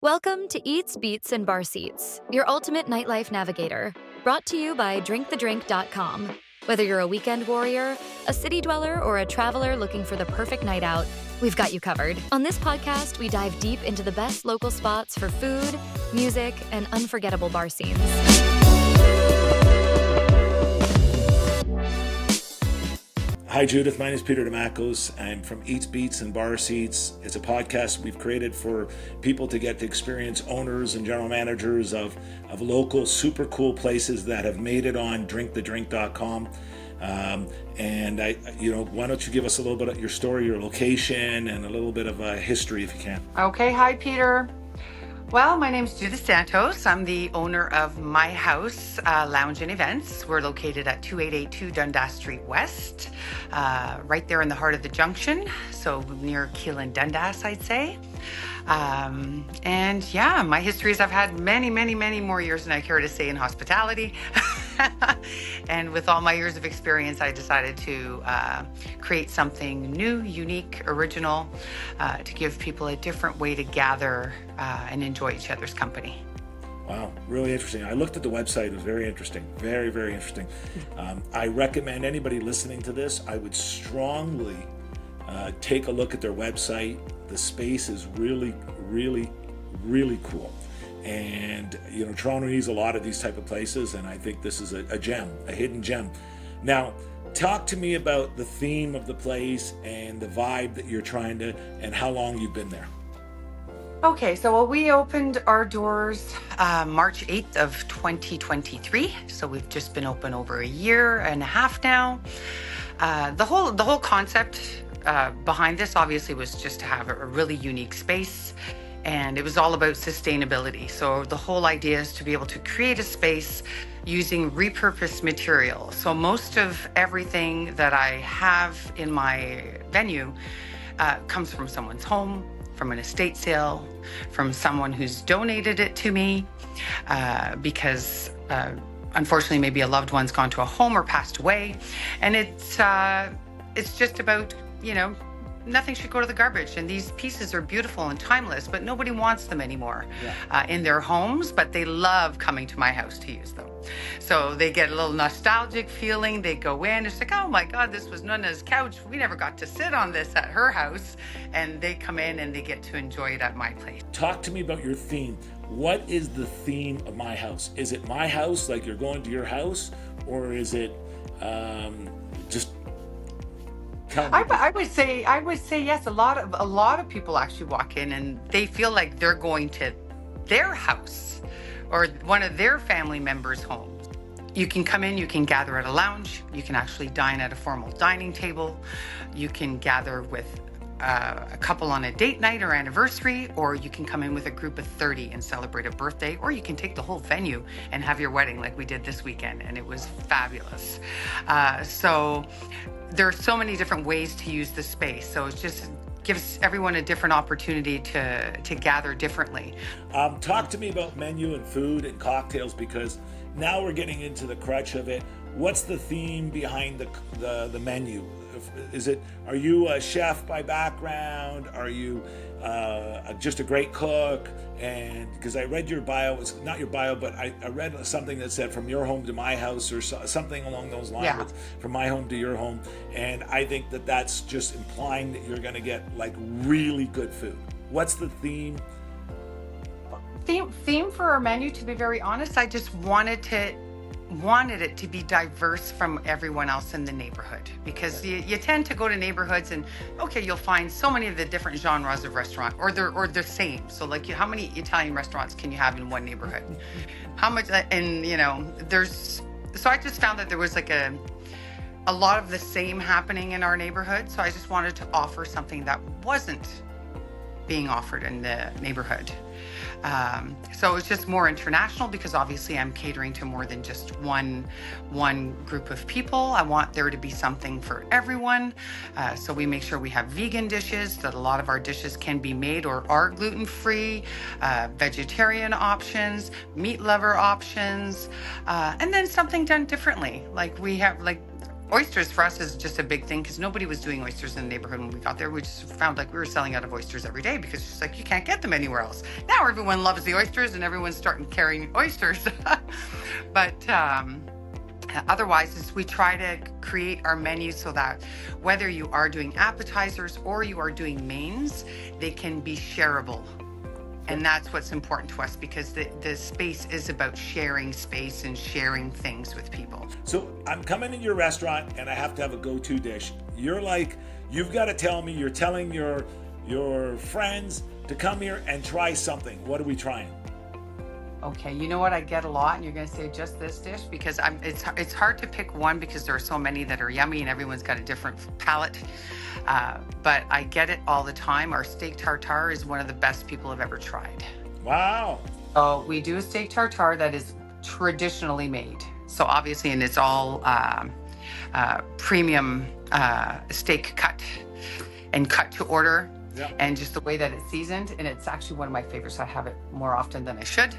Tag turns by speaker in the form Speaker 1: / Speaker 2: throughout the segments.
Speaker 1: Welcome to Eats, Beats, and Bar Seats, your ultimate nightlife navigator. Brought to you by drinkthedrink.com. Whether you're a weekend warrior, a city dweller, or a traveler looking for the perfect night out, we've got you covered. On this podcast, we dive deep into the best local spots for food, music, and unforgettable bar scenes.
Speaker 2: Hi Judith, my name is Peter Demakos. I'm from Eats, Beats, and Bar Seats. It's a podcast we've created for people to get to experience owners and general managers of local super cool places that have made it on drinkthedrink.com. Why don't you give us a little bit of your story, your location, and a little bit of a history if you can.
Speaker 3: Okay, hi Peter. Well, my name's Judith Santos. I'm the owner of My House Lounge and Events. We're located at 2882 Dundas Street West, right there in the heart of the junction, so near Keele and Dundas, I'd say. My history is I've had many more years than I care to say in hospitality. And with all my years of experience, I decided to create something new, unique, original, to give people a different way to gather and enjoy each other's company.
Speaker 2: Wow, really interesting. I looked at the website. It was very interesting. Very, very interesting. I recommend anybody listening to this, I would strongly take a look at their website. The space is really, really, really cool. And, Toronto needs a lot of these type of places, and I think this is a gem, a hidden gem. Now, talk to me about the theme of the place and the vibe that you're trying to, and how long you've been there.
Speaker 3: Okay, so we opened our doors March 8th of 2023. So we've just been open over a year and a half now. The whole concept behind this obviously was just to have a really unique space. And it was all about sustainability. So the whole idea is to be able to create a space using repurposed material. So most of everything that I have in my venue comes from someone's home, from an estate sale, from someone who's donated it to me, because unfortunately maybe a loved one's gone to a home or passed away. And it's just about, nothing should go to the garbage. And these pieces are beautiful and timeless, but nobody wants them anymore in their homes, but they love coming to my house to use them. So they get a little nostalgic feeling. They go in, it's like, oh my God, this was Nana's couch. We never got to sit on this at her house. And they come in and they get to enjoy it at my place.
Speaker 2: Talk to me about your theme. What is the theme of My House? Is it my house, like you're going to your house, or is it just...
Speaker 3: I would say yes. A lot of people actually walk in and they feel like they're going to their house or one of their family members' homes. You can come in, you can gather at a lounge, you can actually dine at a formal dining table, you can gather with a couple on a date night or anniversary, or you can come in with a group of 30 and celebrate a birthday, or you can take the whole venue and have your wedding like we did this weekend, and it was fabulous. So there are so many different ways to use the space, so it just gives everyone a different opportunity to gather differently.
Speaker 2: Talk to me about menu and food and cocktails, because now we're getting into the crutch of it. What's the theme behind the menu? Are you a chef by background? Are you just a great cook? And because I read your bio, it's not your bio, but I read something that said from your home to my house, or something along those lines, with from my home to your home. And I think that's just implying that you're going to get like really good food. What's the theme?
Speaker 3: Theme for our menu, to be very honest, I just wanted it to be diverse from everyone else in the neighborhood, because you tend to go to neighborhoods and you'll find so many of the different genres of restaurant, or they're same. So like, how many Italian restaurants can you have in one neighborhood? How much? And so I just found that there was like a lot of the same happening in our neighborhood. So I just wanted to offer something that wasn't being offered in the neighborhood. So it's just more international, because obviously I'm catering to more than just one group of people. I want there to be something for everyone. So we make sure we have vegan dishes, that a lot of our dishes can be made or are gluten-free, vegetarian options, meat lover options, and then something done differently. Like we have oysters for us is just a big thing because nobody was doing oysters in the neighborhood when we got there. We just found like we were selling out of oysters every day because it's just like you can't get them anywhere else. Now everyone loves the oysters and everyone's starting carrying oysters. But otherwise, is we try to create our menu so that whether you are doing appetizers or you are doing mains, they can be shareable. And that's what's important to us because the space is about sharing space and sharing things with people.
Speaker 2: So I'm coming in your restaurant and I have to have a go-to dish. You're like, you've got to tell me, you're telling your friends to come here and try something. What are we trying?
Speaker 3: Okay, you know what I get a lot, and you're going to say just this dish because it's hard to pick one because there are so many that are yummy and everyone's got a different palate. But I get it all the time. Our steak tartare is one of the best people have ever tried.
Speaker 2: Wow.
Speaker 3: So we do a steak tartare that is traditionally made. So obviously, and it's all premium steak cut and cut to order.
Speaker 2: Yeah.
Speaker 3: And just the way that it's seasoned, and it's actually one of my favorites. I have it more often than I should,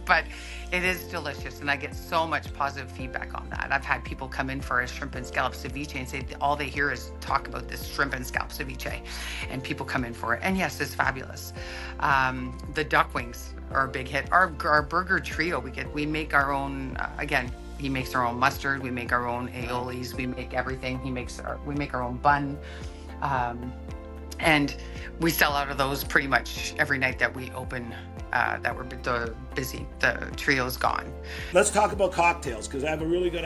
Speaker 3: but it is delicious, and I get so much positive feedback on that. I've had people come in for a shrimp and scallop ceviche and say all they hear is talk about this shrimp and scallop ceviche, and people come in for it. And yes, it's fabulous. The duck wings are a big hit. Our burger trio, we make our own. Again, he makes our own mustard. We make our own aiolis. We make everything. We make our own bun. And we sell out of those pretty much every night that we open, that we're busy. The trio's gone.
Speaker 2: Let's talk about cocktails because I have a really good,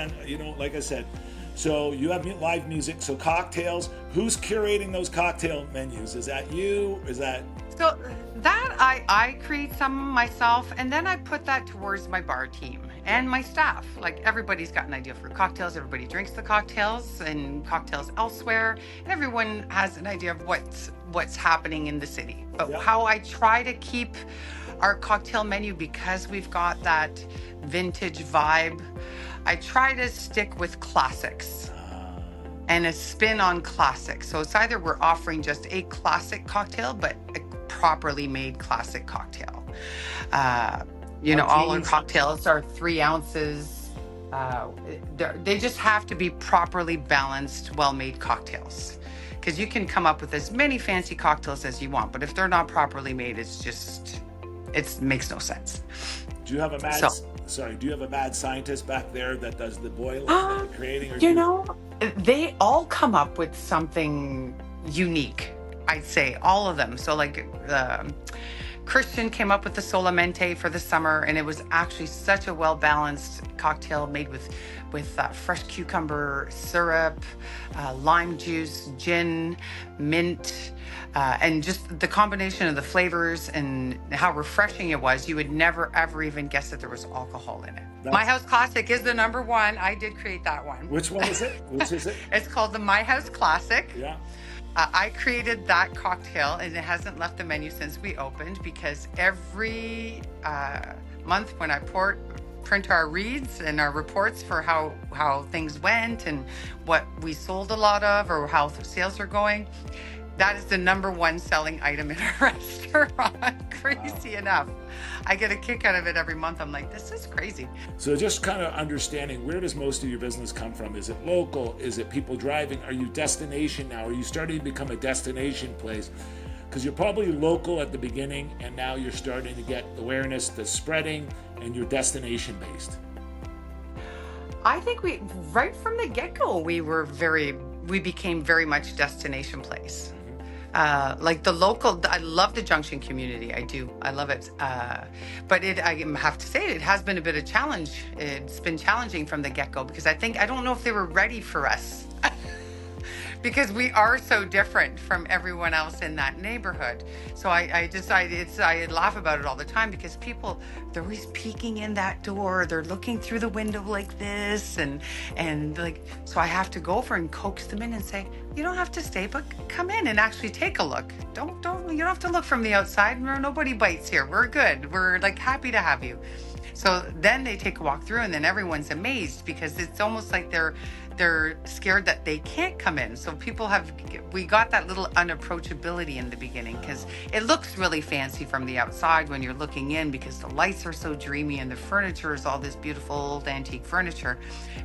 Speaker 2: like I said, so you have live music, so cocktails. Who's curating those cocktail menus? Is that you? Is that...
Speaker 3: So that I create some myself, and then I put that towards my bar team and my staff. Like everybody's got an idea for cocktails. Everybody drinks the cocktails and cocktails elsewhere, and everyone has an idea of what's happening in the city. But how I try to keep our cocktail menu, because we've got that vintage vibe, I try to stick with classics and a spin on classics. So it's either we're offering just a classic cocktail, but a properly made classic cocktail. All our cocktails are 3 ounces. They just have to be properly balanced, well-made cocktails. Because you can come up with as many fancy cocktails as you want, but if they're not properly made, it makes no sense.
Speaker 2: Do you have a mad scientist back there that does the boiling and the creating?
Speaker 3: They all come up with something unique. I'd say all of them. So like Christian came up with the Solamente for the summer, and it was actually such a well-balanced cocktail made with fresh cucumber syrup, lime juice, gin, mint, and just the combination of the flavors and how refreshing it was. You would never, ever even guess that there was alcohol in it. My House Classic is the number one. I did create that one.
Speaker 2: Which one is it?
Speaker 3: It's called the My House Classic.
Speaker 2: Yeah.
Speaker 3: I created that cocktail, and it hasn't left the menu since we opened, because every month when I print our reads and our reports for how things went and what we sold a lot of or how sales are going, that is the number one selling item in our restaurant. Crazy enough. I get a kick out of it every month. I'm like, this is crazy.
Speaker 2: So just kind of understanding, where does most of your business come from? Is it local? Is it people driving? Are you destination now? Are you starting to become a destination place? Because you're probably local at the beginning, and now you're starting to get awareness that's spreading, and you're destination based.
Speaker 3: I think right from the get-go, we became very much destination place. Like the local, I love the Junction community. I do. I love it. But I have to say, it has been a bit of a challenge. It's been challenging from the get-go because I don't know if they were ready for us. Because we are so different from everyone else in that neighborhood. So I decided, I laugh about it all the time because people, they're always peeking in that door. They're looking through the window like this. And like, so I have to go over and coax them in and say, you don't have to stay, but come in and actually take a look. You don't have to look from the outside. Nobody bites here. We're good. We're like happy to have you. So then they take a walk through, and then everyone's amazed because it's almost like they're scared that they can't come in. So we got that little unapproachability in the beginning because it looks really fancy from the outside when you're looking in because the lights are so dreamy and the furniture is all this beautiful old antique furniture.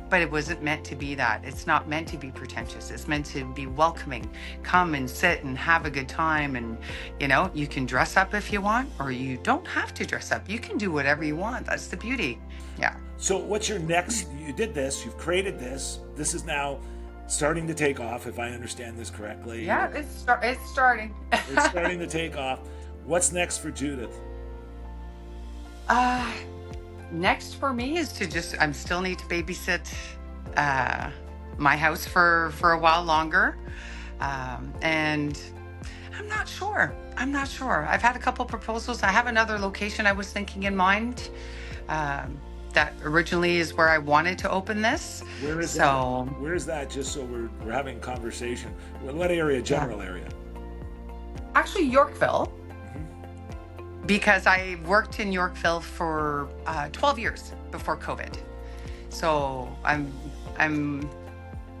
Speaker 3: But it wasn't meant to be that. It's not meant to be pretentious. It's meant to be welcoming. Come and sit and have a good time. And, you can dress up if you want, or you don't have to dress up. You can do whatever you want. That's the beauty. Yeah.
Speaker 2: So what's your next? You did this. You've created this. This is now starting to take off, if I understand this correctly.
Speaker 3: Yeah, it's starting.
Speaker 2: It's starting to take off. What's next for Judith?
Speaker 3: Next for me is I still need to babysit my house for a while longer. And I'm not sure. I've had a couple proposals. I have another location I was thinking in mind. That originally is where I wanted to open this.
Speaker 2: Where is that? Where is that? Just so we're having a conversation. What area? General area?
Speaker 3: Actually, Yorkville. Because I worked in Yorkville for 12 years before COVID. So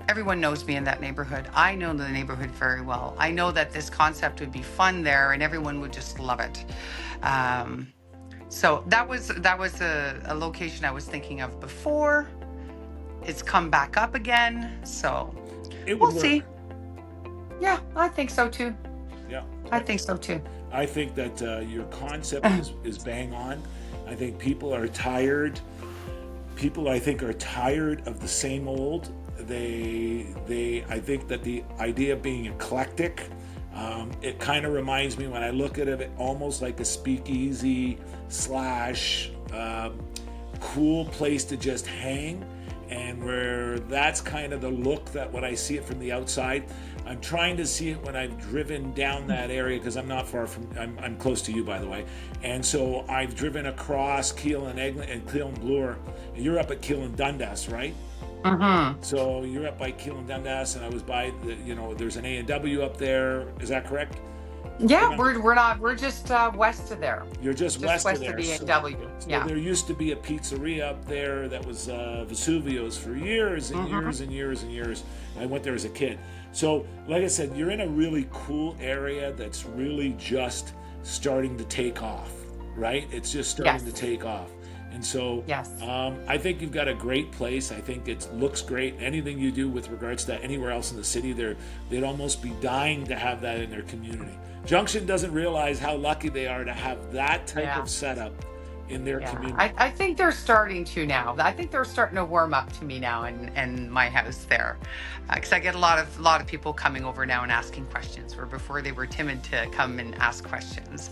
Speaker 3: everyone knows me in that neighborhood. I know the neighborhood very well. I know that this concept would be fun there and everyone would just love it. So that was a location I was thinking of before. It's come back up again. So we'll see. Yeah, I think so too.
Speaker 2: Yeah.
Speaker 3: I think so too.
Speaker 2: I think that your concept is bang on. I think people are tired. People, I think, are tired of the same old. I think that the idea of being eclectic, it kind of reminds me when I look at it almost like a speakeasy / cool place to just hang, and where that's kind of the look that when I see it from the outside. I'm trying to see it when I've driven down that area because I'm not far from, I'm close to you, by the way. And so I've driven across Keele and Eglinton and Keele and Bloor. You're up at Keele and Dundas, right?
Speaker 3: Mm-hmm.
Speaker 2: So you're up by Keele and Dundas, and I was by there's an A&W up there. Is that correct?
Speaker 3: Yeah, we're not. We're just west of there.
Speaker 2: You're just west of there.
Speaker 3: Of the A&W.
Speaker 2: So
Speaker 3: yeah.
Speaker 2: There used to be a pizzeria up there that was Vesuvio's for years and years and years and years. I went there as a kid. So, like I said, you're in a really cool area that's really just starting to take off, right? It's just starting to take off. And so I think you've got a great place. I think it looks great. Anything you do with regards to anywhere else in the city, they'd almost be dying to have that in their community. Junction doesn't realize how lucky they are to have that type of setup in their community.
Speaker 3: I think they're starting to now. I think they're starting to warm up to me now in my house there. Because I get a lot of people coming over now and asking questions, where before they were timid to come and ask questions.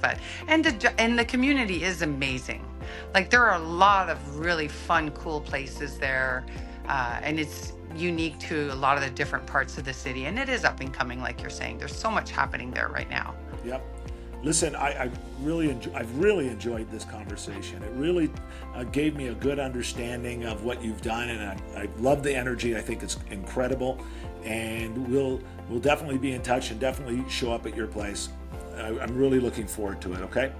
Speaker 3: And the community is amazing. Like, there are a lot of really fun, cool places there. And it's unique to a lot of the different parts of the city. And it is up and coming, like you're saying. There's so much happening there right now.
Speaker 2: Yep. Listen, I've really enjoyed this conversation. It really gave me a good understanding of what you've done, and I love the energy. I think it's incredible, and we'll definitely be in touch and definitely show up at your place. I'm really looking forward to it. Okay.